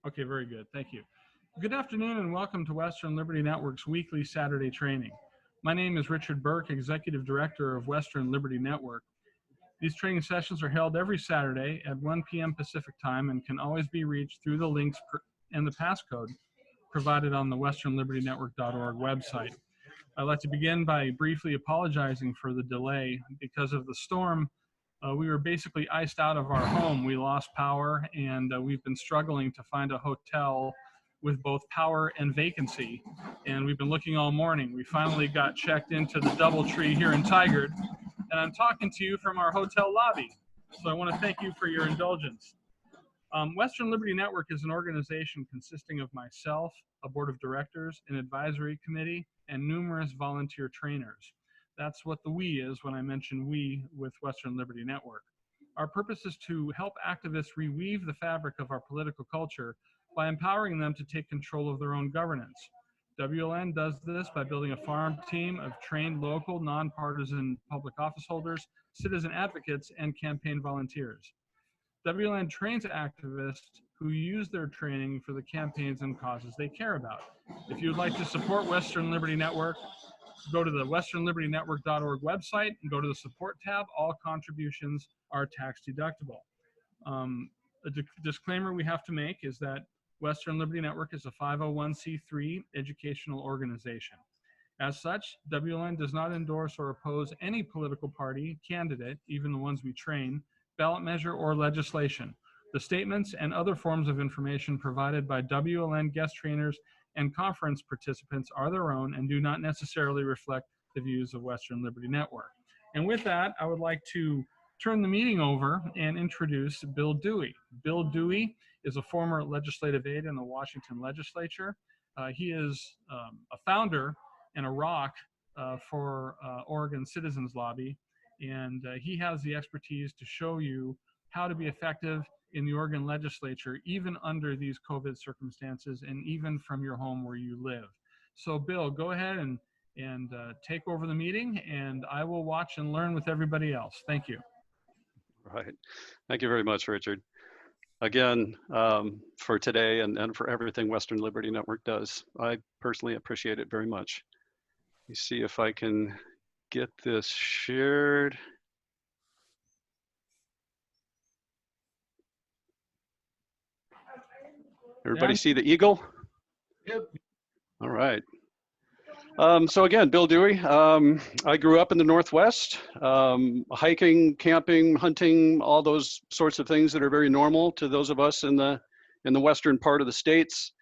Okay, very good. Thank you. Good afternoon and welcome to Western Liberty Network's weekly Saturday training. My name is Richard Burke, Executive Director of Western Liberty Network. These training sessions are held every Saturday at 1 p.m. Pacific time and can always be reached through the links and the passcode provided on the westernlibertynetwork.org website. I'd like to begin by briefly apologizing for the delay. Because of the storm, we were basically iced out of our home. We lost power, and we've been struggling to find a hotel with both power and vacancy. And we've been looking all morning. We finally got checked into the DoubleTree here in Tigard, and I'm talking to you from our hotel lobby. So I want to thank you for your indulgence. Western Liberty Network is an organization consisting of myself, a board of directors, an advisory committee, and numerous volunteer trainers. That's what the we is when I mention we with Western Liberty Network. Our purpose is to help activists reweave the fabric of our political culture by empowering them to take control of their own governance. WLN does this by building a farm team of trained local, nonpartisan public office holders, citizen advocates, and campaign volunteers. WLN trains activists who use their training for the campaigns and causes they care about. If you'd like to support Western Liberty Network, go to the westernlibertynetwork.org website and go to the support tab. All contributions are tax deductible. A disclaimer we have to make is that Western Liberty Network is a 501c3 educational organization. As such, WLN does not endorse or oppose any political party, candidate, even the ones we train, ballot measure, or legislation. The statements and other forms of information provided by WLN guest trainers and conference participants are their own and do not necessarily reflect the views of Western Liberty Network. And with that, I would like to turn the meeting over and introduce Bill Dewey. Bill Dewey is a former legislative aide in the Washington legislature. He is a founder and a rock for Oregon Citizens Lobby, and he has the expertise to show you how to be effective in the Oregon legislature, even under these COVID circumstances and even from your home where you live. So Bill, go ahead and take over the meeting, and I will watch and learn with everybody else. Thank you. Right. Thank you very much, Richard. Again, for today and for everything Western Liberty Network does. I personally appreciate it very much. Let me see if I can get this shared. Everybody see the eagle? Yep. All right. So again, Bill Dewey. I grew up in the Northwest, hiking, camping, hunting, all those sorts of things that are very normal to those of us in the western part of the states.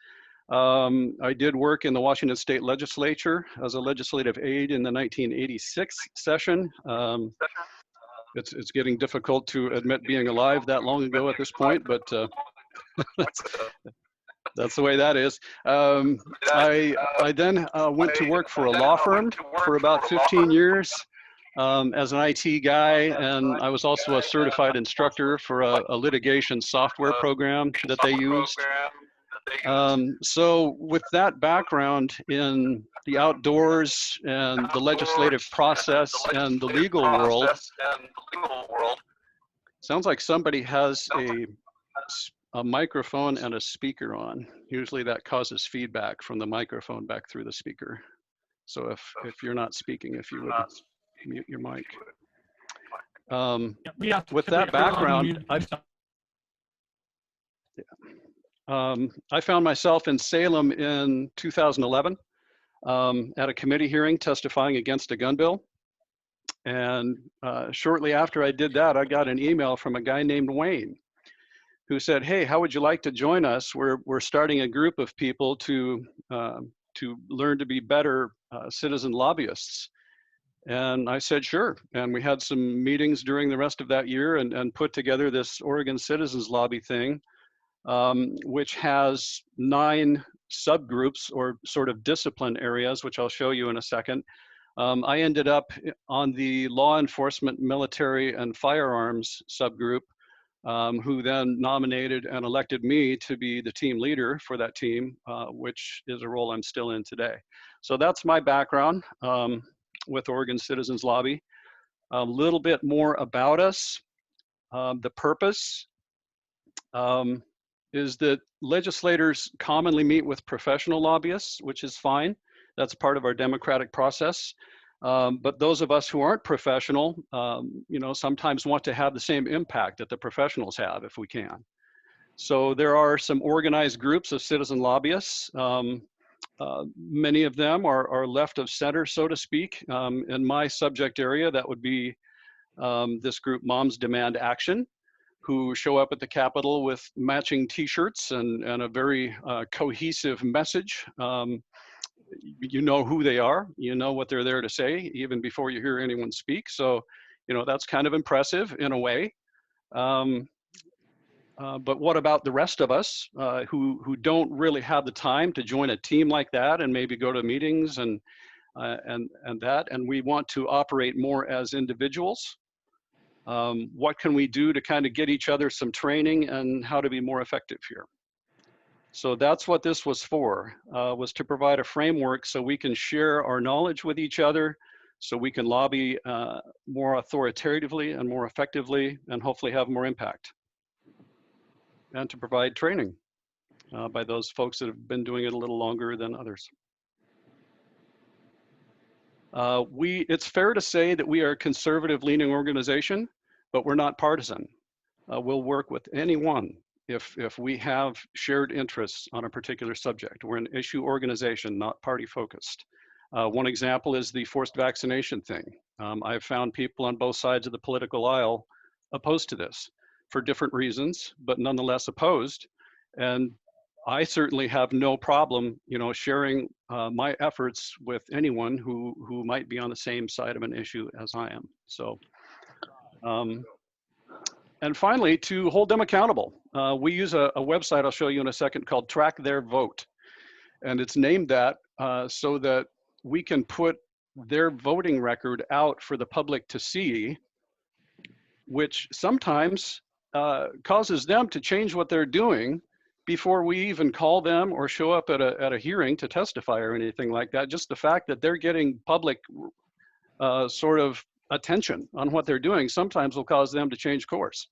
I did work in the Washington State Legislature as a legislative aide in the 1986 session. It's getting difficult to admit being alive that long ago at this point, but that's the way that is. I then went to work for a law firm for about 15 years as an IT guy, and I was also a certified instructor for a litigation software program that they used. So with that background in the outdoors and the legislative process and the legal world, sounds like somebody has a microphone and a speaker on. Usually that causes feedback from the microphone back through the speaker. So if you're not speaking, if you would mute your mic. With that background, I found myself in Salem in 2011 at a committee hearing testifying against a gun bill. And shortly after I did that, I got an email from a guy named Wayne, who said, "Hey, how would you like to join us? We're starting a group of people to learn to be better citizen lobbyists." And I said, sure. And we had some meetings during the rest of that year and put together this Oregon Citizens Lobby thing, which has 9 subgroups or sort of discipline areas, which I'll show you in a second. I ended up on the law enforcement, military, and firearms subgroup, who then nominated and elected me to be the team leader for that team, which is a role I'm still in today. So that's my background with Oregon Citizens Lobby. A little bit more about us, the purpose. is that legislators commonly meet with professional lobbyists, which is fine. That's part of our democratic process. But those of us who aren't professional, sometimes want to have the same impact that the professionals have if we can. So there are some organized groups of citizen lobbyists. Many of them are left of center, so to speak. In my subject area, that would be this group, Moms Demand Action, who show up at the Capitol with matching T-shirts and a very cohesive message. You know who they are, you know what they're there to say, even before you hear anyone speak. So, that's kind of impressive in a way. But what about the rest of us who don't really have the time to join a team like that and maybe go to meetings and we want to operate more as individuals? What can we do to kind of get each other some training and how to be more effective here? So that's what this was for, was to provide a framework so we can share our knowledge with each other, so we can lobby more authoritatively and more effectively and hopefully have more impact. And to provide training by those folks that have been doing it a little longer than others. It's fair to say that we are a conservative leaning organization, but we're not partisan. We'll work with anyone if we have shared interests on a particular subject. We're an issue organization, not party focused. One example is the forced vaccination thing. I've found people on both sides of the political aisle opposed to this for different reasons, but nonetheless opposed. And I certainly have no problem, sharing my efforts with anyone who might be on the same side of an issue as I am. So, and finally, to hold them accountable. We use a website I'll show you in a second called Track Their Vote. And it's named that so that we can put their voting record out for the public to see, which sometimes causes them to change what they're doing before we even call them or show up at a hearing to testify or anything like that. Just the fact that they're getting public sort of attention on what they're doing sometimes will cause them to change course.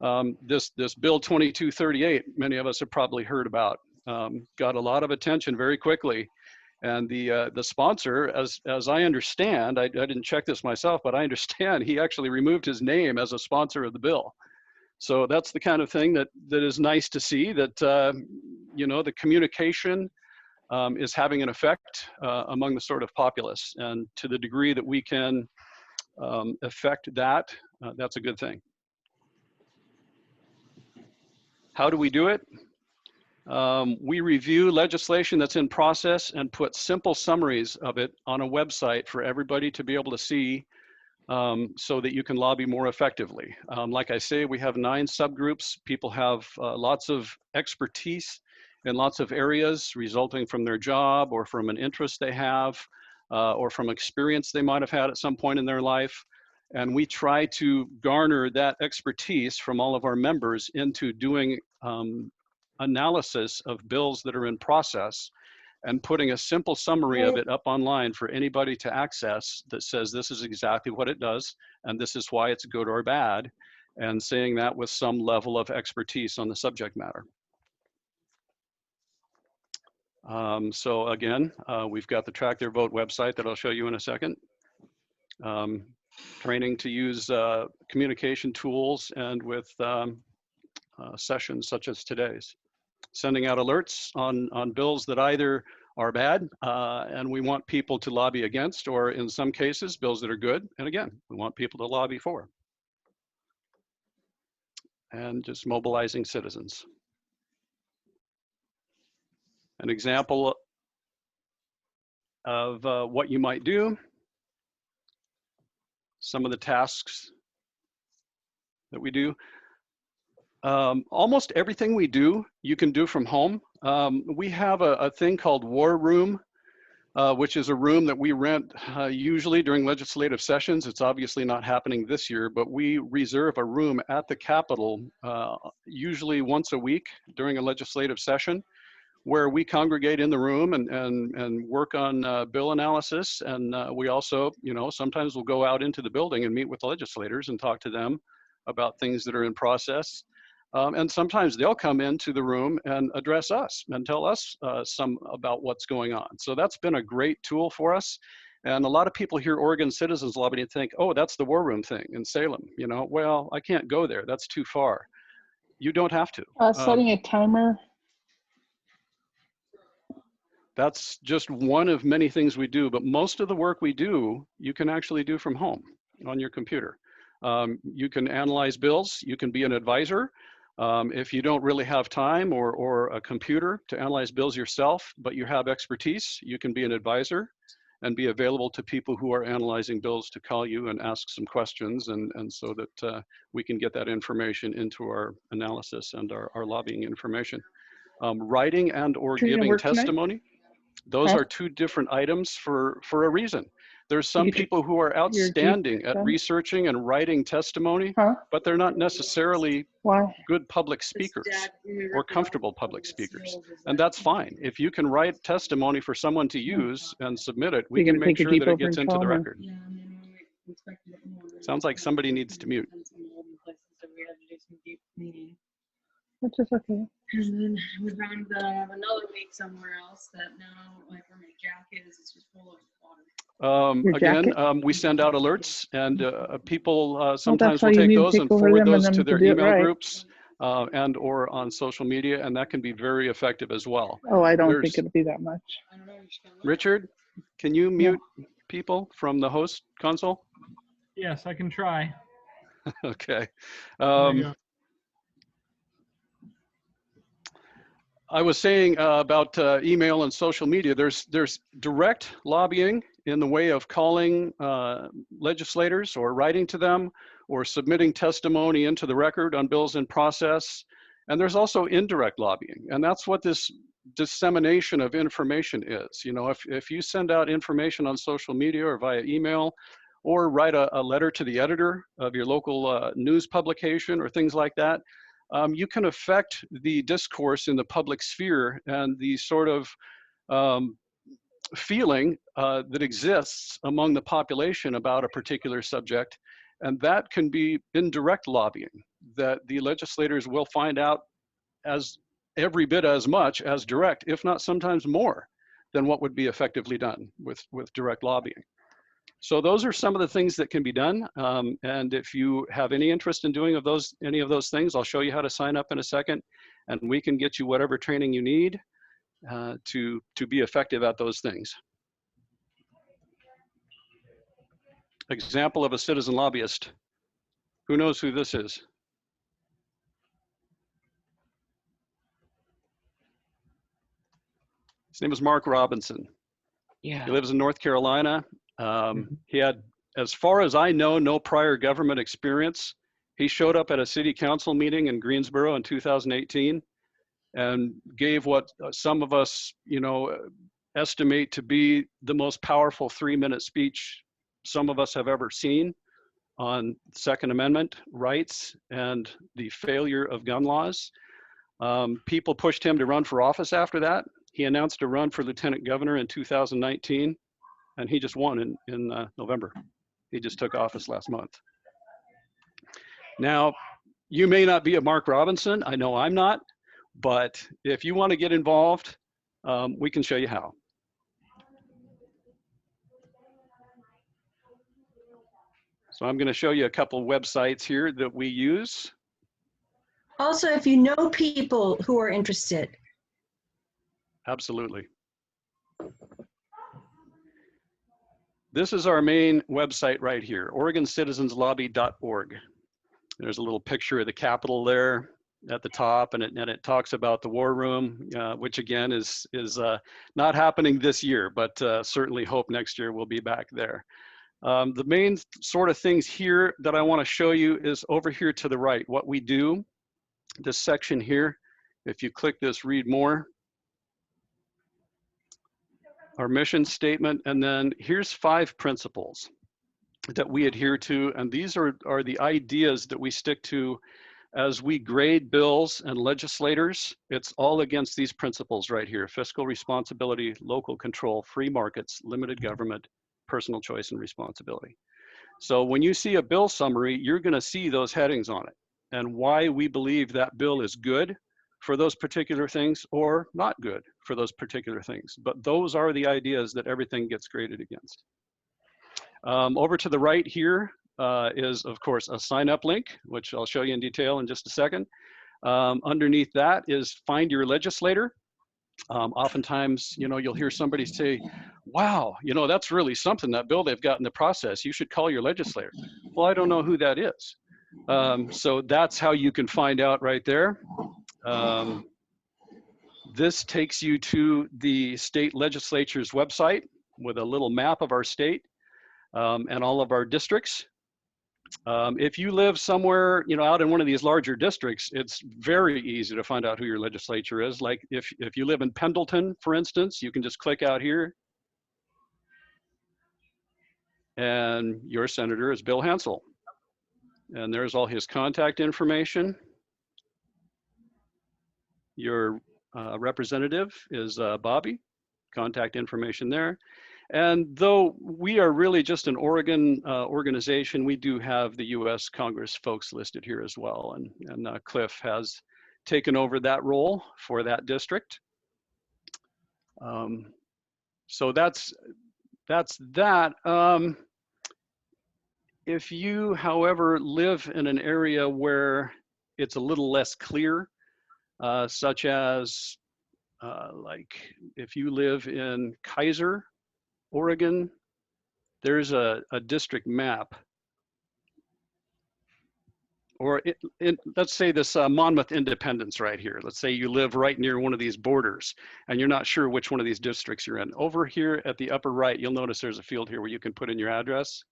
This Bill 2238, many of us have probably heard about, got a lot of attention very quickly. And the sponsor, as I understand, I didn't check this myself, but I understand he actually removed his name as a sponsor of the bill. So that's the kind of thing that is nice to see, that the communication is having an effect among the sort of populace, and to the degree that we can affect that, that's a good thing. How do we do it? We review legislation that's in process and put simple summaries of it on a website for everybody to be able to see, so that you can lobby more effectively. Like I say, we have 9 subgroups. People have lots of expertise in lots of areas resulting from their job or from an interest they have or from experience they might have had at some point in their life. And we try to garner that expertise from all of our members into doing analysis of bills that are in process and putting a simple summary of it up online for anybody to access that says this is exactly what it does and this is why it's good or bad, and saying that with some level of expertise on the subject matter. So again, we've got the Track Their Vote website that I'll show you in a second. Training to use communication tools and with sessions such as today's. Sending out alerts on bills that either are bad and we want people to lobby against, or in some cases, bills that are good, and again, we want people to lobby for. And just mobilizing citizens. An example of what you might do. Some of the tasks that we do. Almost everything we do, you can do from home. We have a thing called War Room, which is a room that we rent usually during legislative sessions. It's obviously not happening this year, but we reserve a room at the Capitol usually once a week during a legislative session, where we congregate in the room and work on bill analysis. And we also, sometimes we'll go out into the building and meet with legislators and talk to them about things that are in process. And sometimes they'll come into the room and address us and tell us some about what's going on. So that's been a great tool for us. And a lot of people hear Oregon Citizens Lobby and think, oh, that's the War Room thing in Salem. You know, well, I can't go there. That's too far. You don't have to. Setting a timer. That's just one of many things we do, but most of the work we do, you can actually do from home on your computer. You can analyze bills, you can be an advisor. If you don't really have time or a computer to analyze bills yourself, but you have expertise, you can be an advisor and be available to people who are analyzing bills to call you and ask some questions, and so that we can get that information into our analysis and our lobbying information. Writing and or giving testimony. Those are two different items for a reason. There's some people who are outstanding at researching and writing testimony, but they're not necessarily good public speakers or comfortable public speakers. And that's fine. If you can write testimony for someone to use and submit it, we can make sure that it gets into the record. Sounds like somebody needs to mute. Which is okay. And then we found that I have another leak somewhere else that now, like where my jack is, it's just full of water. Again, we send out alerts, and people sometimes will take those and forward those to their email groups and or on social media, and that can be very effective as well. Oh, I don't think it'll be that much. Richard, can you mute people from the host console? Yes, I can try. Okay. I was saying about email and social media. There's direct lobbying in the way of calling legislators or writing to them or submitting testimony into the record on bills in process. And there's also indirect lobbying. And that's what this dissemination of information is. You know, if you send out information on social media or via email, or write a letter to the editor of your local news publication or things like that, you can affect the discourse in the public sphere and the sort of feeling that exists among the population about a particular subject. And that can be indirect lobbying that the legislators will find out as every bit as much as direct, if not sometimes more than what would be effectively done with direct lobbying. So those are some of the things that can be done. And if you have any interest in doing any of those things, I'll show you how to sign up in a second, and we can get you whatever training you need to be effective at those things. Example of a citizen lobbyist. Who knows who this is? His name is Mark Robinson. Yeah. He lives in North Carolina. He had, as far as I know, no prior government experience. He showed up at a city council meeting in Greensboro in 2018 and gave what some of us, you know, estimate to be the most powerful 3-minute speech some of us have ever seen on Second Amendment rights and the failure of gun laws. People pushed him to run for office after that. He announced a run for lieutenant governor in 2019. And he just won in November. He just took office last month. Now, you may not be a Mark Robinson. I know I'm not. But if you want to get involved, we can show you how. So I'm going to show you a couple websites here that we use. Also, if you know people who are interested. Absolutely. This is our main website right here, OregonCitizensLobby.org. There's a little picture of the Capitol there at the top, and it talks about the War Room, which again is not happening this year, but certainly hope next year we'll be back there. The main sort of things here that I want to show you is over here to the right, what we do, this section here. If you click this, read more. Our mission statement, and then here's 5 principles that we adhere to, and these are the ideas that we stick to as we grade bills and legislators. It's all against these principles right here: fiscal responsibility, local control, free markets, limited government, personal choice and responsibility. So when you see a bill summary, you're going to see those headings on it. and why we believe that bill is good for those particular things or not good for those particular things. But those are the ideas that everything gets graded against. Over to the right here is, of course, a sign up link, which I'll show you in detail in just a second. Underneath that is find your legislator. Oftentimes, you'll hear somebody say, wow, that's really something, that bill they've got in the process. You should call your legislator. Well, I don't know who that is. So that's how you can find out right there. This takes you to the state legislature's website with a little map of our state and all of our districts. If you live somewhere, out in one of these larger districts, it's very easy to find out who your legislature is. Like if you live in Pendleton, for instance, you can just click out here. And your senator is Bill Hansel. And there's all his contact information. Your representative is Bobby, contact information there. And though we are really just an Oregon organization, we do have the US Congress folks listed here as well. And Cliff has taken over that role for that district. So that's that. If you, however, live in an area where it's a little less clear, such as like if you live in Kaiser, Oregon, there's a district map. Or let's say this Monmouth Independence right here. Let's say you live right near one of these borders and you're not sure which one of these districts you're in. Over here at the upper right, you'll notice there's a field here where you can put in your address.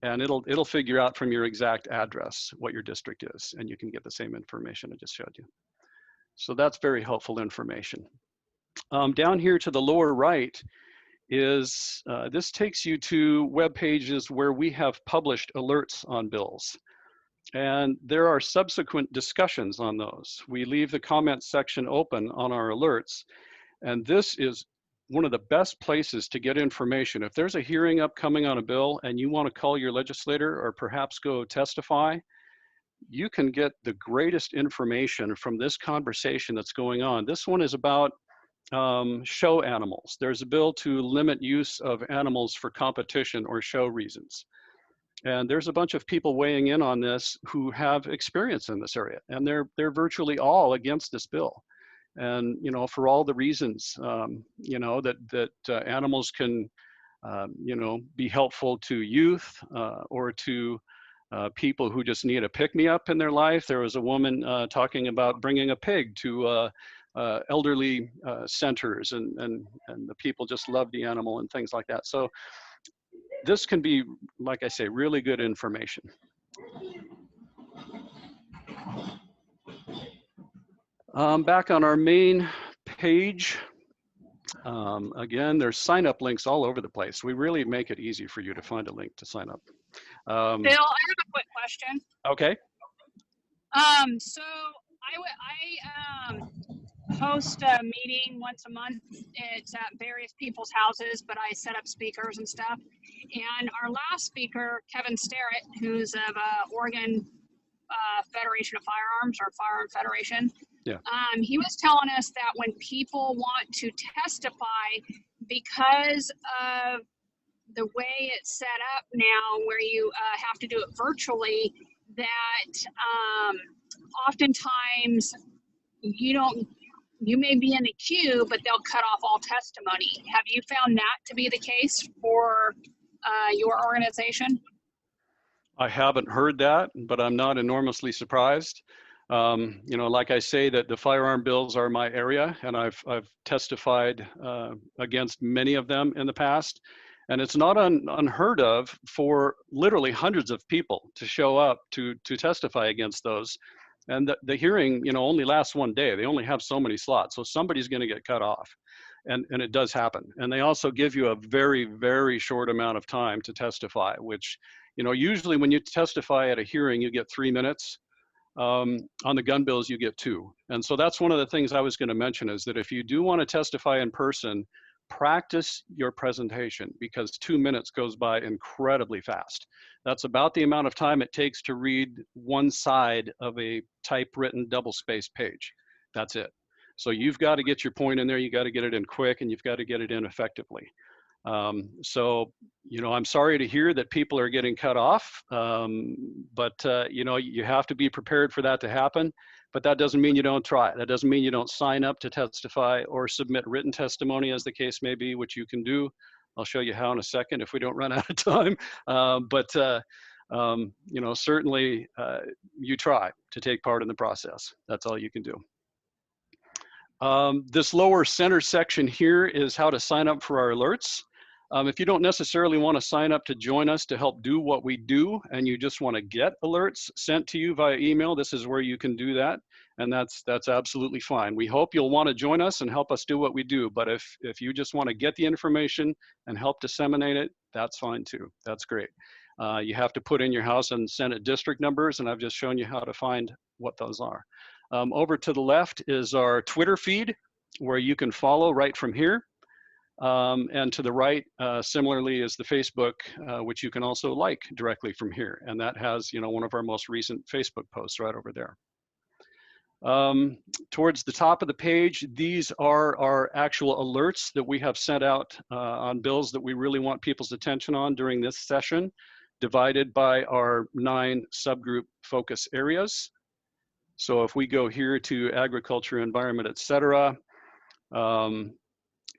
And it'll figure out from your exact address what your district is, and you can get the same information I just showed you. So that's very helpful information. Down here to the lower right is, this takes you to web pages where we have published alerts on bills. And there are subsequent discussions on those. We leave the comments section open on our alerts. And this is one of the best places to get information. If there's a hearing upcoming on a bill and you want to call your legislator or perhaps go testify, you can get the greatest information from this conversation that's going on. This one is about show animals. There's a bill to limit use of animals for competition or show reasons. And there's a bunch of people weighing in on this who have experience in this area, and they're virtually all against this bill. And for all the reasons that animals can be helpful to youth or to people who just need a pick-me-up in their life. There was a woman talking about bringing a pig to elderly centers, and the people just love the animal and things like that. So this can be, like I say, really good information. Back on our main page, again, there's sign-up links all over the place. We really make it easy for you to find a link to sign up. Bill, I have a quick question. Okay. So I host a meeting once a month. It's at various people's houses, but I set up speakers and stuff. And our last speaker, Kevin Sterrett, who's of Oregon Federation of Firearms, or Firearm Federation. Yeah. He was telling us that when people want to testify, because of the way it's set up now, where you have to do it virtually, that oftentimes you may be in the queue, but they'll cut off all testimony. Have you found that to be the case for your organization? I haven't heard that, but I'm not enormously surprised. Like I say, that the firearm bills are my area, and I've testified against many of them in the past. And it's not unheard of for literally hundreds of people to show up to testify against those. And the hearing, only lasts one day. They only have so many slots. So somebody's going to get cut off. And it does happen. And they also give you a very, very short amount of time to testify, which, usually when you testify at a hearing, you get 3 minutes. On the gun bills, you get 2. And so that's one of the things I was going to mention, is that if you do want to testify in person, practice your presentation, because 2 minutes goes by incredibly fast. That's about the amount of time it takes to read one side of a typewritten double-spaced page. That's it. So you've got to get your point in there, you got to get it in quick, and you've got to get it in effectively. So, you know, I'm sorry to hear that people are getting cut off, but you know, you have to be prepared for that to happen. But that doesn't mean you don't try. That doesn't mean you don't sign up to testify or submit written testimony, as the case may be, which you can do. I'll show you how in a second if we don't run out of time. You know, certainly you try to take part in the process. That's all you can do. This lower center section here is how to sign up for our alerts. If you don't necessarily want to sign up to join us to help do what we do, and you just want to get alerts sent to you via email, this is where you can do that, and that's absolutely fine. We hope you'll want to join us and help us do what we do, but if you just want to get the information and help disseminate it, that's fine too. That's great. You have to put in your House and Senate district numbers, and I've just shown you how to find what those are. Over to the left is our Twitter feed, where you can follow right from here. And to the right, similarly, is the Facebook, which you can also like directly from here. And that has, you know, one of our most recent Facebook posts right over there. Towards the top of the page, these are our actual alerts that we have sent out on bills that we really want people's attention on during this session, divided by our 9 subgroup focus areas. So if we go here to agriculture, environment, etc.,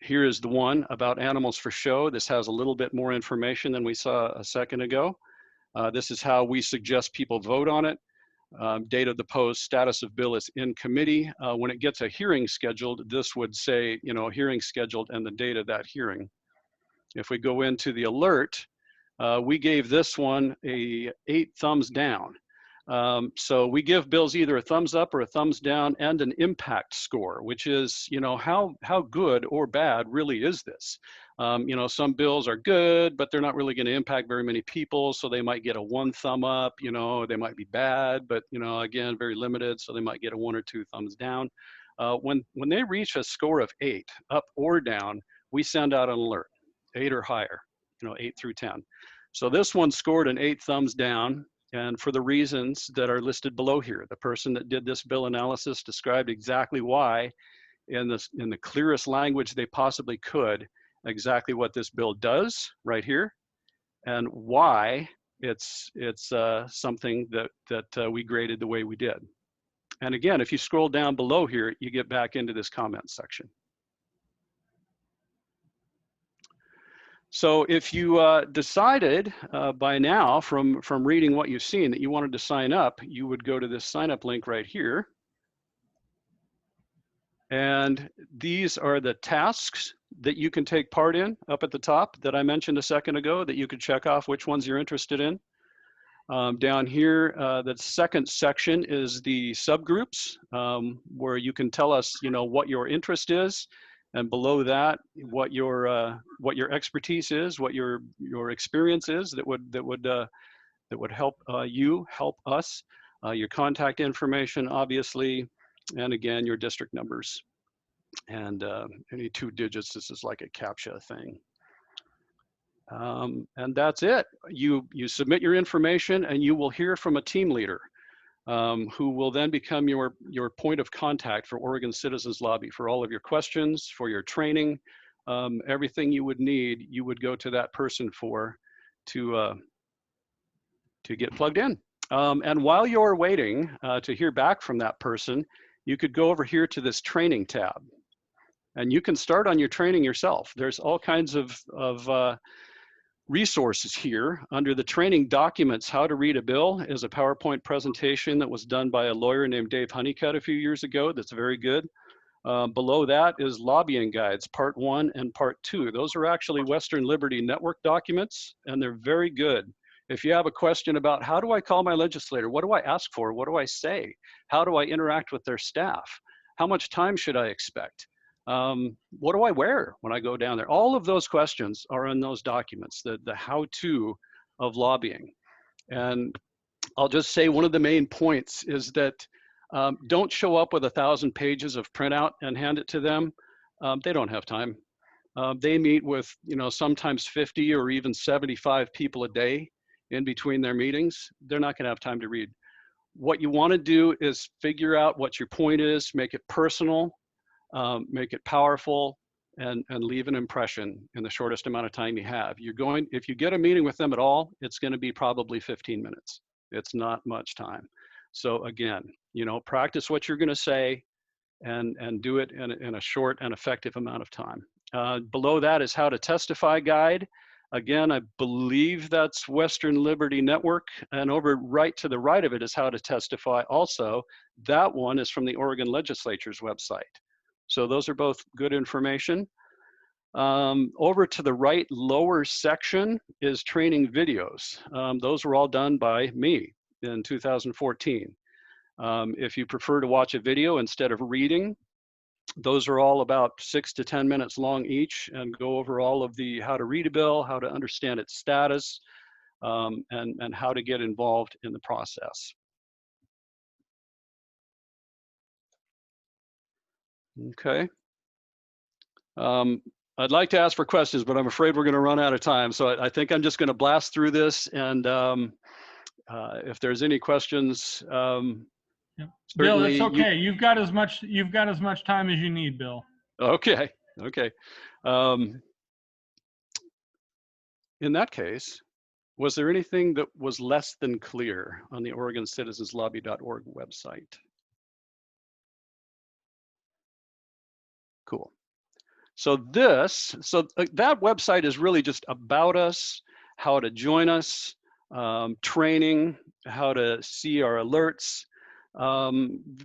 here is the one about animals for show. This has a little bit more information than we saw a second ago. This is how we suggest people vote on it. Date of the post, status of bill is in committee. When it gets a hearing scheduled, this would say, you know, hearing scheduled and the date of that hearing. If we go into the alert, we gave this one a 8 thumbs down. So we give bills either a thumbs up or a thumbs down and an impact score, which is, you know, how good or bad really is this? You know, some bills are good, but they're not really going to impact very many people. So they might get a 1 thumb up, you know, they might be bad, but, you know, again, very limited. So they might get a 1 or 2 thumbs down. When they reach a score of 8, up or down, we send out an alert, 8 or higher, you know, 8 through 10. So this one scored an 8 thumbs down. And for the reasons that are listed below here, the person that did this bill analysis described exactly why, in the clearest language they possibly could, exactly what this bill does right here, and why it's something that we graded the way we did. And again, if you scroll down below here, you get back into this comment section. So if you decided by now from reading what you've seen that you wanted to sign up, you would go to this sign up link right here. And these are the tasks that you can take part in up at the top that I mentioned a second ago, that you could check off which ones you're interested in. Down here, the second section is the subgroups, where you can tell us, you know, what your interest is. And below that, what your expertise is, what your experience is that would help you help us. Your contact information, obviously, and again your district numbers. And any 2 digits. This is like a CAPTCHA thing. And that's it. You submit your information, and you will hear from a team leader. Who will then become your point of contact for Oregon Citizens Lobby for all of your questions, for your training, everything you would need, you would go to that person for to get plugged in. And while you're waiting to hear back from that person, you could go over here to this training tab, and you can start on your training yourself. There's all kinds of resources here. Under the training documents, how to read a bill is a PowerPoint presentation that was done by a lawyer named Dave Honeycutt a few years ago. That's very good. Below that is lobbying guides, part 1 and part 2. Those are actually Western Liberty Network documents, and they're very good. If you have a question about how do I call my legislator, what do I ask for, what do I say, how do I interact with their staff, how much time should I expect? What do I wear when I go down there? All of those questions are in those documents, the how-to of lobbying. And I'll just say one of the main points is that don't show up with 1,000 pages of printout and hand it to them. They don't have time. They meet with, sometimes 50 or even 75 people a day in between their meetings. They're not going to have time to read. What you want to do is figure out what your point is, make it personal, make it powerful, and leave an impression in the shortest amount of time you have. If you get a meeting with them at all, it's going to be probably 15 minutes. It's not much time. So again, practice what you're going to say and do it in a short and effective amount of time. Below that is how to testify guide. Again, I believe that's Western Liberty Network, and over right to the right of it is how to testify also. That one is from the Oregon Legislature's website. So those are both good information. Over to the right lower section is training videos. Those were all done by me in 2014. If you prefer to watch a video instead of reading, those are all about 6 to 10 minutes long each and go over all of the how to read a bill, how to understand its status, and how to get involved in the process. Okay. I'd like to ask for questions, but I'm afraid we're going to run out of time. So I think I'm just going to blast through this. And if there's any questions, Bill, it's okay. You've got as much time as you need, Bill. Okay. Okay. In that case, was there anything that was less than clear on the OregonCitizensLobby.org website? Cool. So that website is really just about us, how to join us, training, how to see our alerts,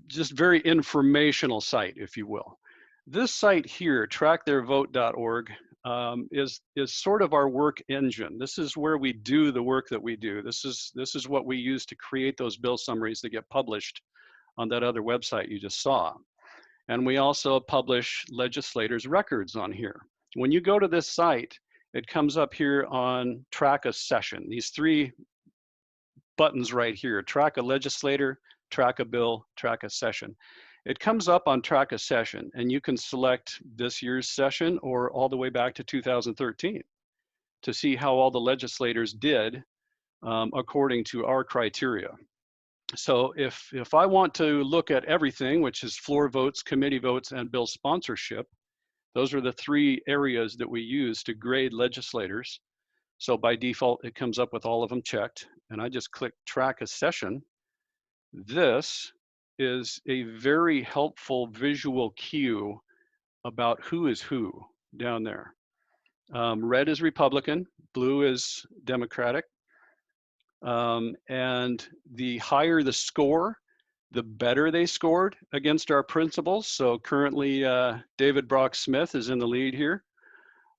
just very informational site, if you will. This site here, tracktheirvote.org, is sort of our work engine. This is where we do the work that we do. This is what we use to create those bill summaries that get published on that other website you just saw. And we also publish legislators' records on here. When you go to this site, it comes up here on track a session. These three buttons right here, track a legislator, track a bill, track a session. It comes up on track a session, and you can select this year's session or all the way back to 2013 to see how all the legislators did according to our criteria. So if I want to look at everything, which is floor votes, committee votes, and bill sponsorship, those are the three areas that we use to grade legislators. So by default, it comes up with all of them checked, and I just click track a session. This is a very helpful visual cue about who is who down there. Red is Republican, blue is Democratic. And the higher the score, the better they scored against our principles. So currently, David Brock Smith is in the lead here.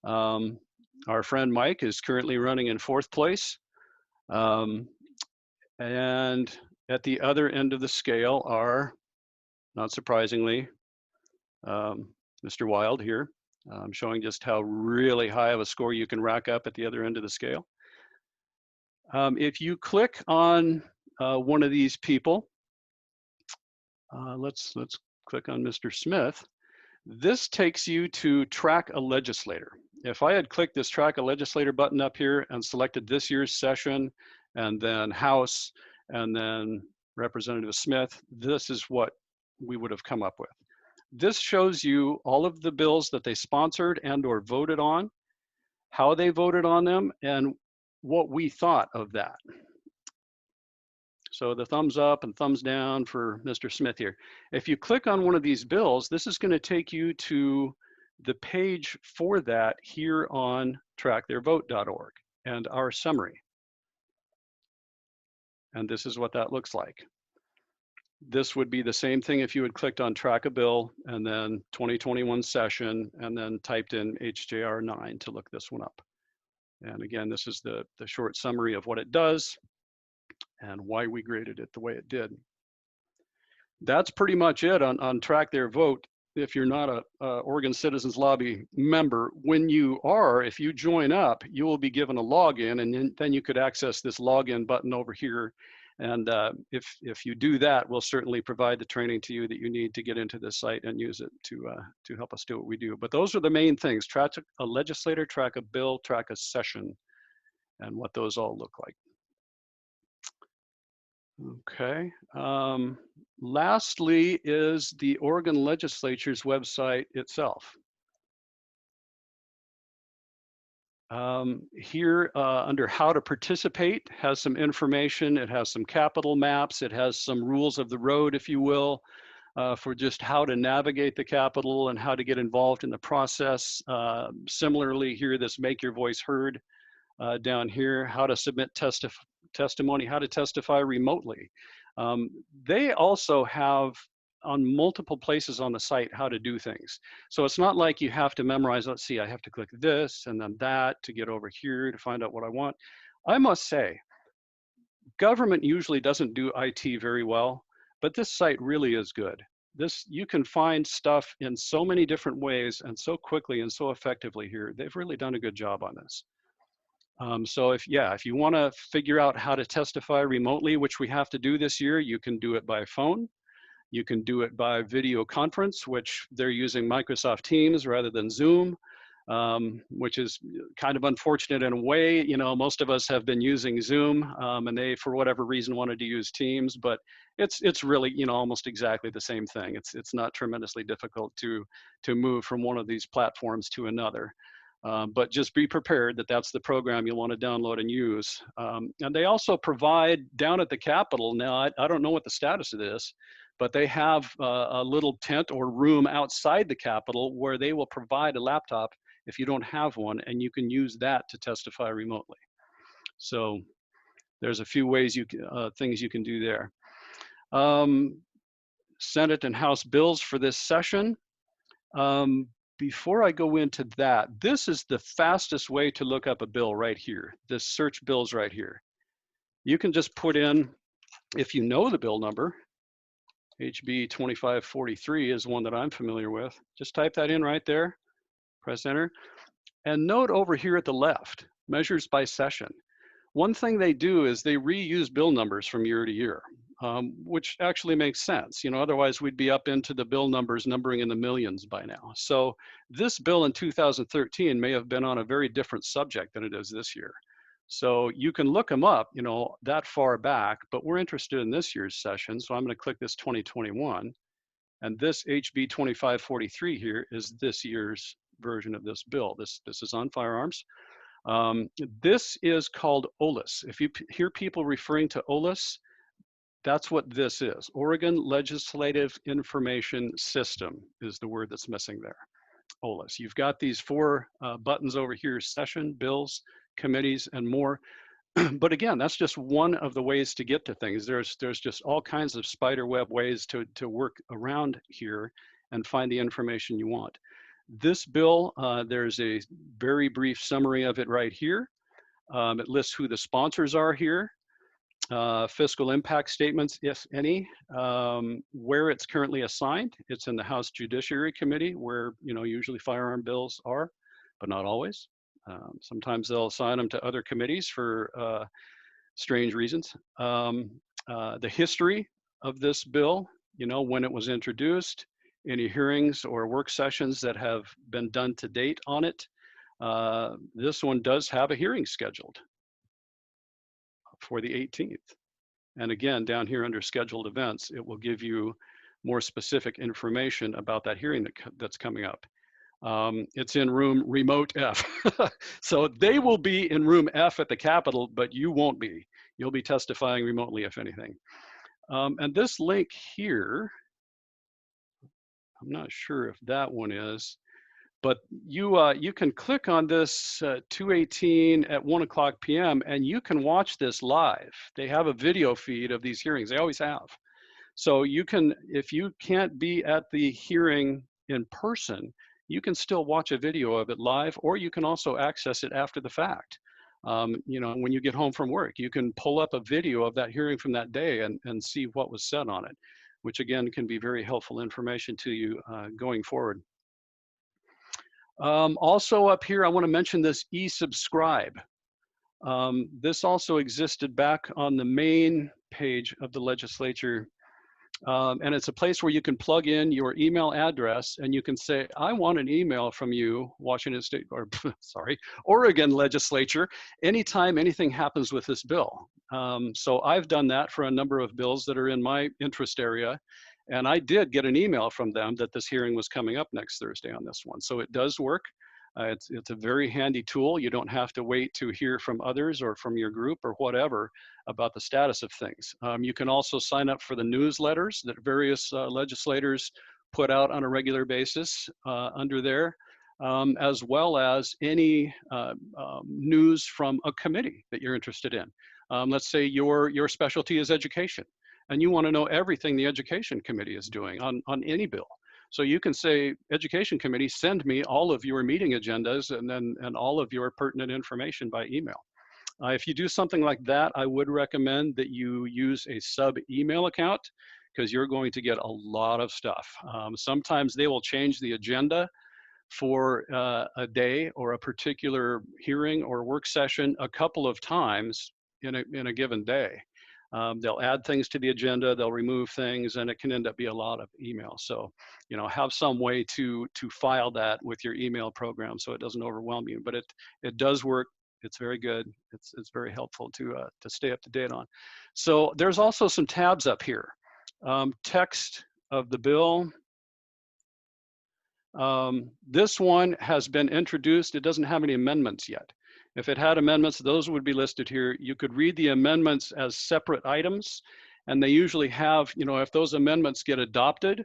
Our friend Mike is currently running in 4th place. And at the other end of the scale are, not surprisingly, Mr. Wild here, showing just how really high of a score you can rack up at the other end of the scale. If you click on one of these people, let's click on Mr. Smith. This takes you to track a legislator. If I had clicked this track a legislator button up here and selected this year's session and then House and then Representative Smith, this is what we would have come up with. This shows you all of the bills that they sponsored and or voted on, how they voted on them, and what we thought of that. So the thumbs up and thumbs down for Mr. Smith here. If you click on one of these bills, this is going to take you to the page for that here on tracktheirvote.org and our summary. And this is what that looks like. This would be the same thing if you had clicked on track a bill and then 2021 session and then typed in HJR 9 to look this one up. And again, this is the short summary of what it does and why we graded it the way it did. That's pretty much it on Track Their Vote. If you're not a Oregon Citizens Lobby member, when you are, if you join up, you will be given a login, and then you could access this login button over here And if you do that, we'll certainly provide the training to you that you need to get into this site and use it to help us do what we do. But those are the main things: track a legislator, track a bill, track a session, and what those all look like. Okay. Lastly is the Oregon Legislature's website itself. Here under how to participate has some information. It has some capital maps. It has some rules of the road, if you will, for just how to navigate the Capitol and how to get involved in the process. Similarly here, this Make Your Voice Heard down here, how to submit testimony, how to testify remotely. They also have on multiple places on the site how to do things. So it's not like you have to memorize, let's see, I have to click this and then that to get over here to find out what I want. I must say, government usually doesn't do IT very well, but this site really is good. You can find stuff in so many different ways and so quickly and so effectively here. They've really done a good job on this. So if you want to figure out how to testify remotely, which we have to do this year, you can do it by phone. You can do it by video conference, which they're using Microsoft Teams rather than Zoom, which is kind of unfortunate in a way. You know, most of us have been using Zoom, and they, for whatever reason, wanted to use Teams, but it's really, you know, almost exactly the same thing. It's not tremendously difficult to move from one of these platforms to another. But just be prepared that that's the program you'll want to download and use. And they also provide down at the Capitol, now I don't know what the status of this, but they have a little tent or room outside the Capitol where they will provide a laptop if you don't have one, and you can use that to testify remotely. So there's a few ways things you can do there. Senate and House bills for this session. Before I go into that, this is the fastest way to look up a bill right here. This search bills right here. You can just put in, if you know the bill number, HB 2543 is one that I'm familiar with. Just type that in right there, press enter. And note over here at the left, measures by session. One thing they do is they reuse bill numbers from year to year, which actually makes sense. You know, otherwise we'd be up into the bill numbers numbering in the millions by now. So this bill in 2013 may have been on a very different subject than it is this year. So you can look them up, you know, that far back, but we're interested in this year's session. So I'm going to click this 2021, and this HB 2543 here is this year's version of this bill. This is on firearms. This is called OLIS. If you hear people referring to OLIS, that's what this is. Oregon Legislative Information System is the word that's missing there. OLIS. You've got these four buttons over here: session, bills, committees, and more. But again, that's just one of the ways to get to things. There's just all kinds of spider web ways to work around here and find the information you want. This bill, there's a very brief summary of it right here. It lists who the sponsors are here, fiscal impact statements, if any, where it's currently assigned. It's in the House Judiciary Committee, where, you know, usually firearm bills are, but not always. Sometimes they'll assign them to other committees for strange reasons. The history of this bill, you know, when it was introduced, any hearings or work sessions that have been done to date on it. This one does have a hearing scheduled for the 18th. And again, down here under scheduled events, it will give you more specific information about that hearing that's coming up. It's in room remote F. So they will be in room F at the Capitol, but you won't be. You'll be testifying remotely, if anything. And this link here, I'm not sure if that one is, but you can click on this 2/18 at 1:00 p.m. and you can watch this live. They have a video feed of these hearings. They always have. So you can, if you can't be at the hearing in person, you can still watch a video of it live, or you can also access it after the fact. You know, when you get home from work, you can pull up a video of that hearing from that day and see what was said on it, which again can be very helpful information to you going forward. Also up here, I want to mention this e-subscribe. This also existed back on the main page of the legislature. And it's a place where you can plug in your email address and you can say, I want an email from you, Washington State, or sorry, Oregon legislature, anytime anything happens with this bill. So I've done that for a number of bills that are in my interest area. And I did get an email from them that this hearing was coming up next Thursday on this one. So it does work. It's a very handy tool. You don't have to wait to hear from others or from your group or whatever about the status of things. You can also sign up for the newsletters that various legislators put out on a regular basis under there, as well as any news from a committee that you're interested in. Let's say your specialty is education, and you want to know everything the Education Committee is doing on any bill. So you can say, Education Committee, send me all of your meeting agendas and all of your pertinent information by email. If you do something like that, I would recommend that you use a sub email account because you're going to get a lot of stuff. Sometimes they will change the agenda for a day or a particular hearing or work session a couple of times in a given day. They'll add things to the agenda, they'll remove things, and it can end up being a lot of email. So, you know, have some way to file that with your email program so it doesn't overwhelm you. But it does work. It's very good. It's very helpful to stay up to date on. So there's also some tabs up here. Text of the bill. This one has been introduced. It doesn't have any amendments yet. If it had amendments, those would be listed here. You could read the amendments as separate items, and they usually have, you know, if those amendments get adopted,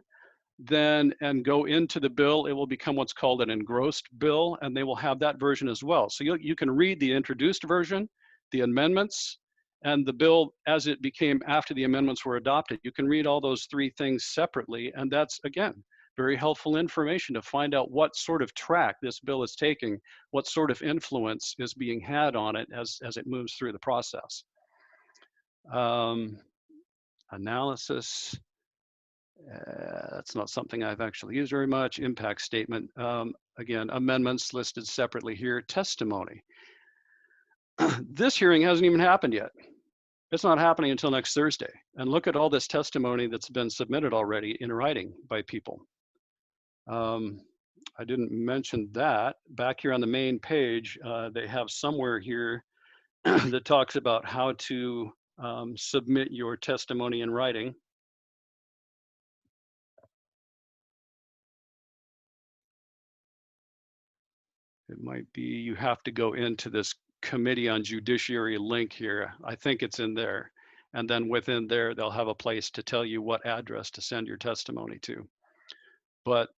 then and go into the bill, it will become what's called an engrossed bill, and they will have that version as well. So you can read the introduced version, the amendments, and the bill as it became after the amendments were adopted. You can read all those three things separately, and that's, again, very helpful information to find out what sort of track this bill is taking, what sort of influence is being had on it as it moves through the process. Analysis, that's not something I've actually used very much. Impact statement, again, amendments listed separately here. Testimony. This hearing hasn't even happened yet. It's not happening until next Thursday. And look at all this testimony that's been submitted already in writing by people. I didn't mention that. Back here on the main page, they have somewhere here that talks about how to submit your testimony in writing. It might be you have to go into this Committee on Judiciary link here. I think it's in there. And then within there, they'll have a place to tell you what address to send your testimony to. But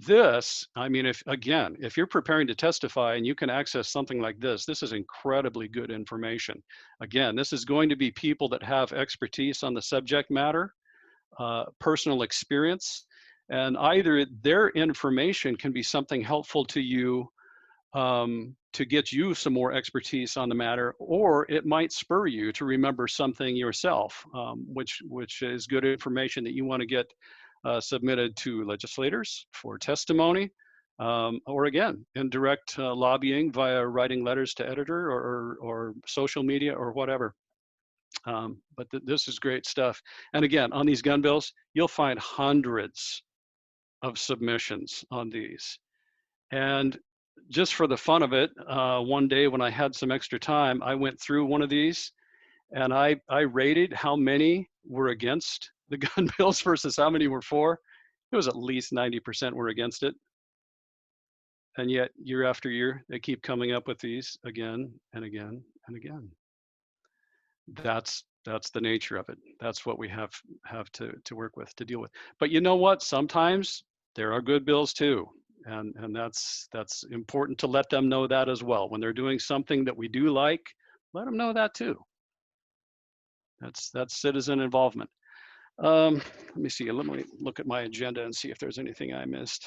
this, I mean, if you're preparing to testify and you can access something like this, this is incredibly good information. Again, this is going to be people that have expertise on the subject matter, personal experience, and either their information can be something helpful to you to get you some more expertise on the matter, or it might spur you to remember something yourself, which is good information that you want to get submitted to legislators for testimony, or again, in direct lobbying via writing letters to editor or social media or whatever. But this is great stuff. And again, on these gun bills, you'll find hundreds of submissions on these. And just for the fun of it, one day when I had some extra time, I went through one of these and I rated how many were against the gun bills versus how many were for. It was at least 90% were against it. And yet year after year, they keep coming up with these again and again and again. That's the nature of it. That's what we have to work with, to deal with. But you know what? Sometimes there are good bills too. And that's important to let them know that as well. When they're doing something that we do like, let them know that too. That's citizen involvement. Let me see, let me look at my agenda and see if there's anything I missed.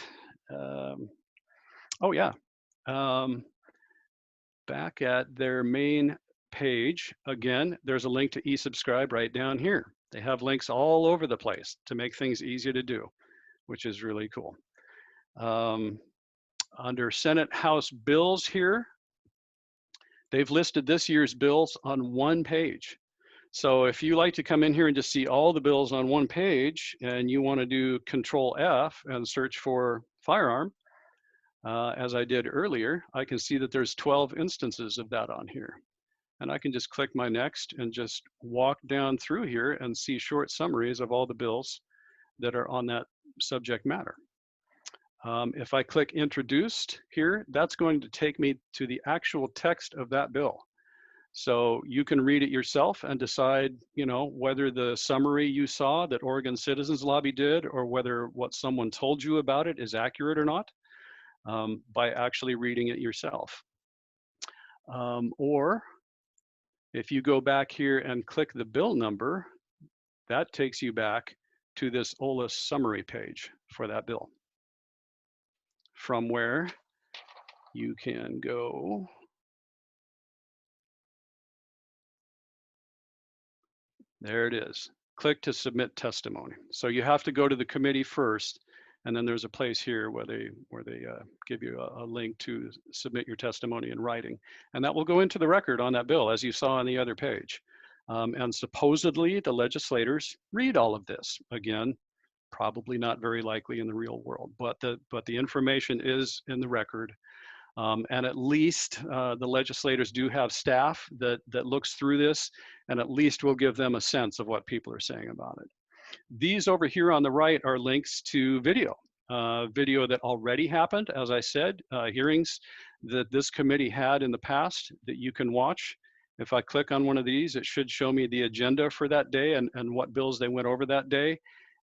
Oh yeah, back at their main page, again, there's a link to e-subscribe right down here. They have links all over the place to make things easier to do, which is really cool. Under Senate House bills here, they've listed this year's bills on one page. So if you like to come in here and just see all the bills on one page and you want to do Control F and search for firearm, as I did earlier, I can see that there's 12 instances of that on here. And I can just click my next and just walk down through here and see short summaries of all the bills that are on that subject matter. If I click introduced here, that's going to take me to the actual text of that bill. So you can read it yourself and decide, you know, whether the summary you saw that Oregon Citizens Lobby did or whether what someone told you about it is accurate or not, by actually reading it yourself. Or if you go back here and click the bill number, that takes you back to this OLS summary page for that bill, from where you can go there it is. Click to submit testimony. So you have to go to the committee first, and then there's a place here where they give you a link to submit your testimony in writing, and that will go into the record on that bill, as you saw on the other page. And supposedly the legislators read all of this. Again, probably not very likely in the real world, but the information is in the record. And at least the legislators do have staff that looks through this, and at least will give them a sense of what people are saying about it. These over here on the right are links to video, video that already happened, as I said, hearings that this committee had in the past that you can watch. If I click on one of these, it should show me the agenda for that day and what bills they went over that day,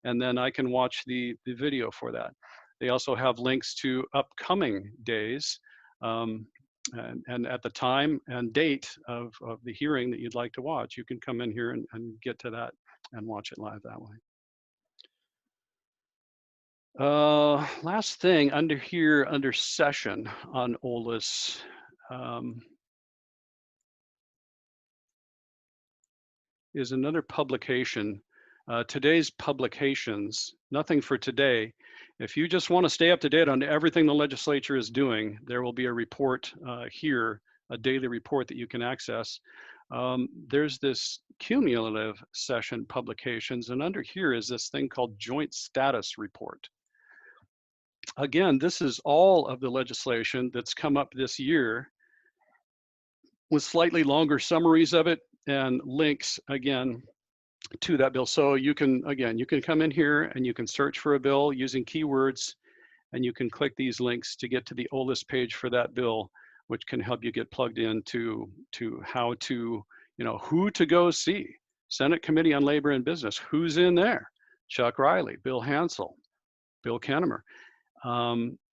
and then I can watch the video for that. They also have links to upcoming days, and at the time and date of the hearing that you'd like to watch, you can come in here and get to that and watch it live that way. Last thing under here, under session on OLS, is another publication. Today's publications, nothing for today. If you just want to stay up to date on everything the legislature is doing, there will be a report here, a daily report that you can access. There's this cumulative session publications, and under here is this thing called Joint Status Report. Again, this is all of the legislation that's come up this year with slightly longer summaries of it and links, again, to that bill. So you can, again, you can come in here and you can search for a bill using keywords, and you can click these links to get to the OLS page for that bill, which can help you get plugged into how to, you know, who to go see. Senate Committee on Labor and Business, who's in there? Chuck Riley, Bill Hansel, Bill Kennemer.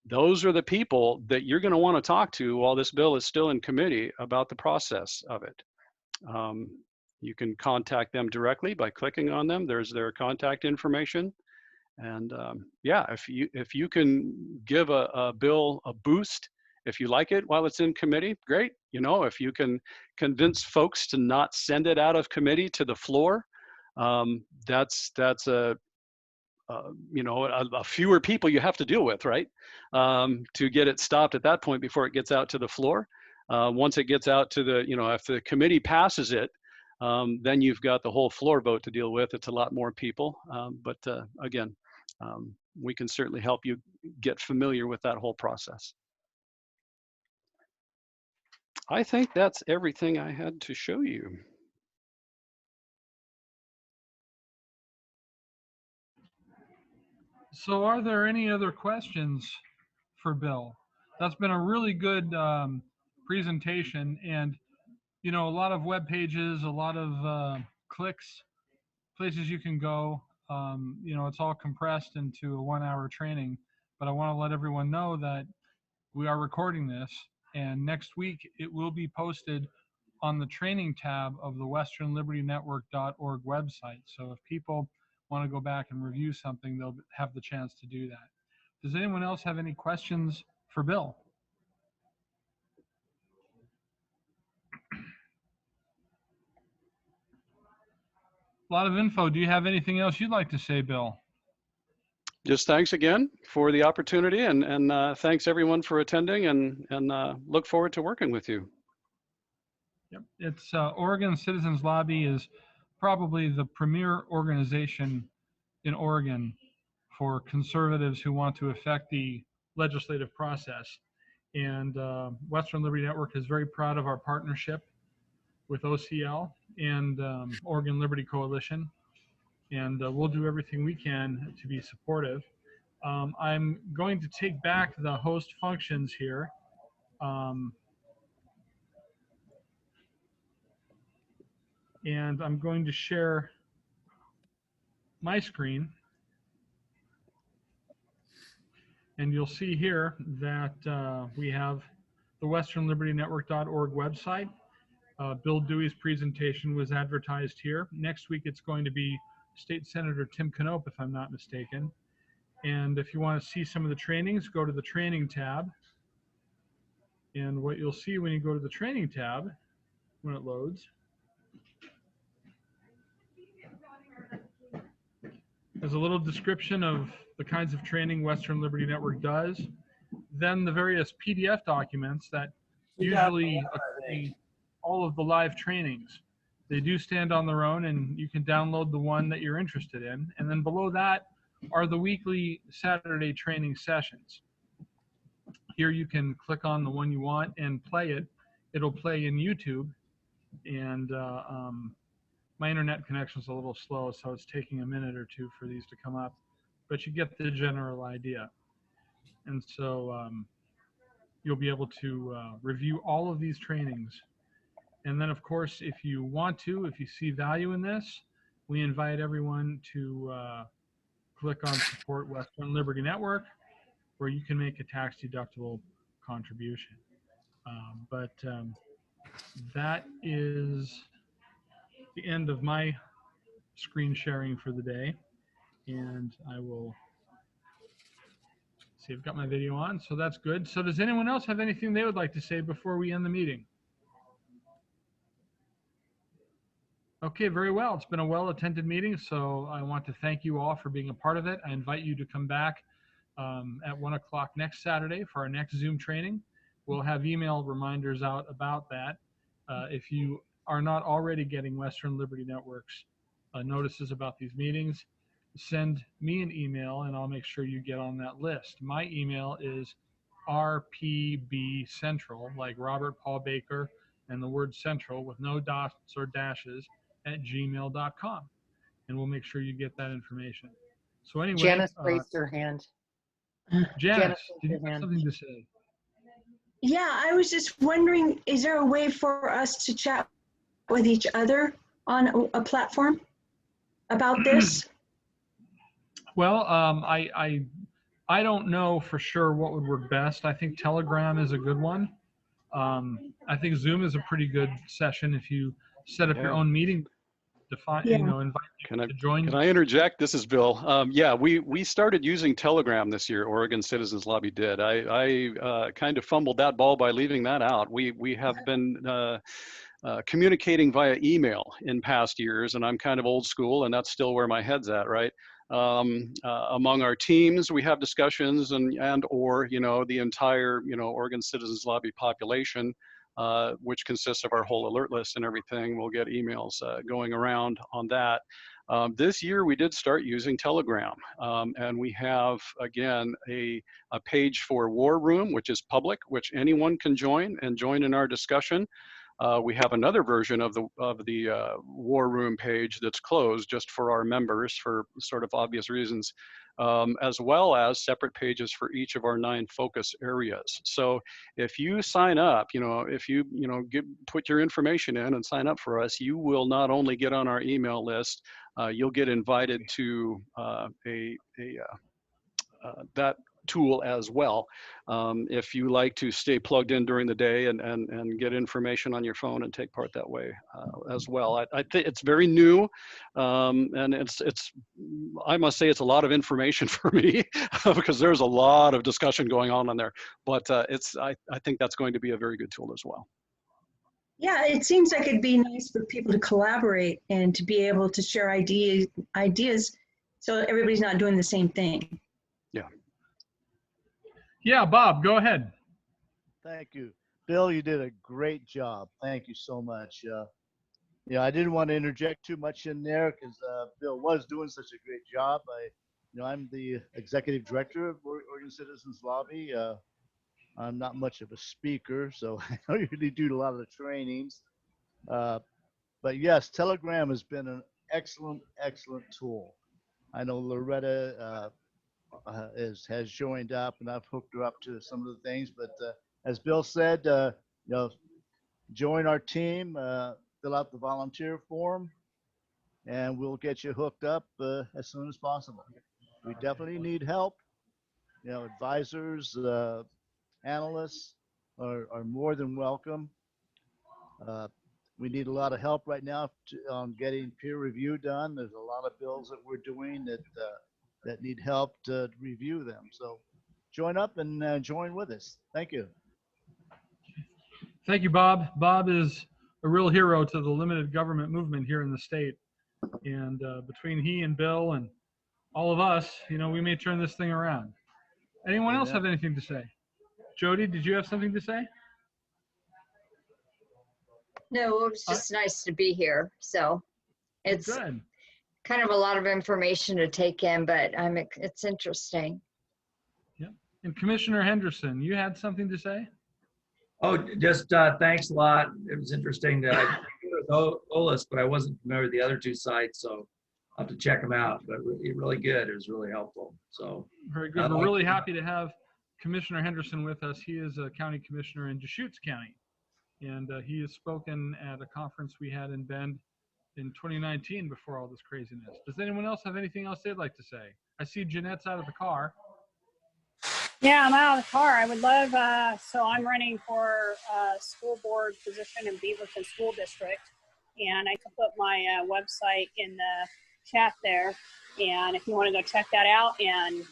Those are the people that you're going to want to talk to while this bill is still in committee about the process of it. You can contact them directly by clicking on them. There's their contact information. And yeah, if you can give a bill a boost, if you like it while it's in committee, great. You know, if you can convince folks to not send it out of committee to the floor, that's a you know, a fewer people you have to deal with, right? To get it stopped at that point before it gets out to the floor. Once it gets out to the, you know, if the committee passes it, then you've got the whole floor vote to deal with. It's a lot more people, but again, we can certainly help you get familiar with that whole process. I think that's everything I had to show you. So are there any other questions for Bill? That's been a really good presentation, and you know, a lot of web pages, a lot of clicks, places you can go. You know, it's all compressed into a 1-hour training, but I want to let everyone know that we are recording this, and next week it will be posted on the training tab of the westernlibertynetwork.org website. So if people want to go back and review something, they'll have the chance to do that. Does anyone else have any questions for Bill? A lot of info. Do you have anything else you'd like to say, Bill? Just thanks again for the opportunity, and thanks everyone for attending, and look forward to working with you. Yep. It's Oregon Citizens Lobby is probably the premier organization in Oregon for conservatives who want to affect the legislative process. And Western Liberty Network is very proud of our partnership with OCL and Oregon Liberty Coalition. And we'll do everything we can to be supportive. I'm going to take back the host functions here. And I'm going to share my screen. And you'll see here that we have the westernlibertynetwork.org website. Bill Dewey's presentation was advertised here. Next week, it's going to be State Senator Tim Knopp, if I'm not mistaken. And if you want to see some of the trainings, go to the training tab. And what you'll see when you go to the training tab, when it loads, there's a little description of the kinds of training Western Liberty Network does. Then the various PDF documents that usually accompany all of the live trainings. They do stand on their own, and you can download the one that you're interested in. And then below that are the weekly Saturday training sessions. Here you can click on the one you want and play it. It'll play in YouTube. And my internet connection is a little slow, so it's taking a minute or two for these to come up. But you get the general idea. And so you'll be able to review all of these trainings. And then, of course, if you want to, if you see value in this, we invite everyone to click on Support Western Liberty Network, where you can make a tax-deductible contribution. That is the end of my screen sharing for the day. And I will see, I've got my video on, so that's good. So does anyone else have anything they would like to say before we end the meeting? Okay, very well. It's been a well-attended meeting, so I want to thank you all for being a part of it. I invite you to come back at 1 o'clock next Saturday for our next Zoom training. We'll have email reminders out about that. If you are not already getting Western Liberty Network's notices about these meetings, send me an email and I'll make sure you get on that list. My email is rpbcentral, like Robert Paul Baker, and the word central with no dots or dashes, at gmail.com. And we'll make sure you get that information. So anyway, Janice raised her hand. Janice, did you have something to say? Yeah, I was just wondering, is there a way for us to chat with each other on a platform about this? Well, I don't know for sure what would work best. I think Telegram is a good one. I think Zoom is a pretty good session if you set up your own meeting. Define, you know, invite people to join. Can I interject? This is Bill. Yeah, we started using Telegram this year. Oregon Citizens Lobby did. I kind of fumbled that ball by leaving that out. We have been communicating via email in past years, and I'm kind of old school, and that's still where my head's at, right? Among our teams, we have discussions or, you know, the entire, you know, Oregon Citizens Lobby population, which consists of our whole alert list and everything. We'll get emails going around on that. This year, we did start using Telegram, and we have, again, a page for War Room, which is public, which anyone can join in our discussion. We have another version of the War Room page that's closed just for our members for sort of obvious reasons, as well as separate pages for each of our 9 focus areas. So if you sign up, you know, if you put your information in and sign up for us, you will not only get on our email list, you'll get invited to that tool as well. If you like to stay plugged in during the day and get information on your phone and take part that way as well. I think it's very new, and I must say it's a lot of information for me because there's a lot of discussion going on there. But I think that's going to be a very good tool as well. Yeah, it seems like it'd be nice for people to collaborate and to be able to share ideas so everybody's not doing the same thing. Yeah, Bob, go ahead. Thank you. Bill, you did a great job. Thank you so much. Yeah, I didn't want to interject too much in there because Bill was doing such a great job. I'm the executive director of Oregon Citizens Lobby. I'm not much of a speaker, so I don't usually do a lot of the trainings. But yes, Telegram has been an excellent, excellent tool. I know Loretta has joined up, and I've hooked her up to some of the things. But as Bill said, join our team, fill out the volunteer form, and we'll get you hooked up as soon as possible. We definitely need help. Advisors, analysts are more than welcome. We need a lot of help right now on getting peer review done. There's a lot of bills that we're doing that need help to review them. So join up and join with us. Thank you. Thank you, Bob. Bob is a real hero to the limited government movement here in the state. And between he and Bill and all of us, we may turn this thing around. Anyone else have anything to say? Jody, did you have something to say? No, it was just nice to be here. So it's good. Kind of a lot of information to take in, but it's interesting. Yeah. And Commissioner Henderson, you had something to say? Oh, just thanks a lot. It was interesting that I with OLIS, but I wasn't familiar with the other two sites, so I'll have to check them out. But really good. It was really helpful. So very good. We're really happy to have Commissioner Henderson with us. He is a county commissioner in Deschutes County, and he has spoken at a conference we had in Bend in 2019 before all this craziness. Does anyone else have anything else they'd like to say? I see Jeanette's out of the car. Yeah, I'm out of the car. I would love, so I'm running for a school board position in Beaverton School District, and I can put my website in the chat there. And if you want to go check that out and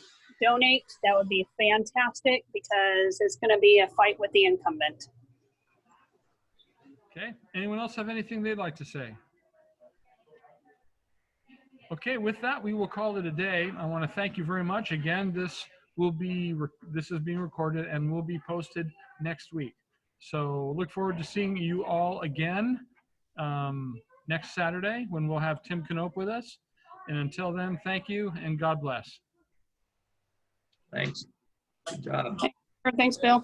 donate, that would be fantastic because it's going to be a fight with the incumbent. Okay. Anyone else have anything they'd like to say? Okay, with that, we will call it a day. I want to thank you very much. Again, this is being recorded and will be posted next week. So look forward to seeing you all again next Saturday when we'll have Tim Knope with us. And until then, thank you and God bless. Thanks. Good job. Thanks, Bill.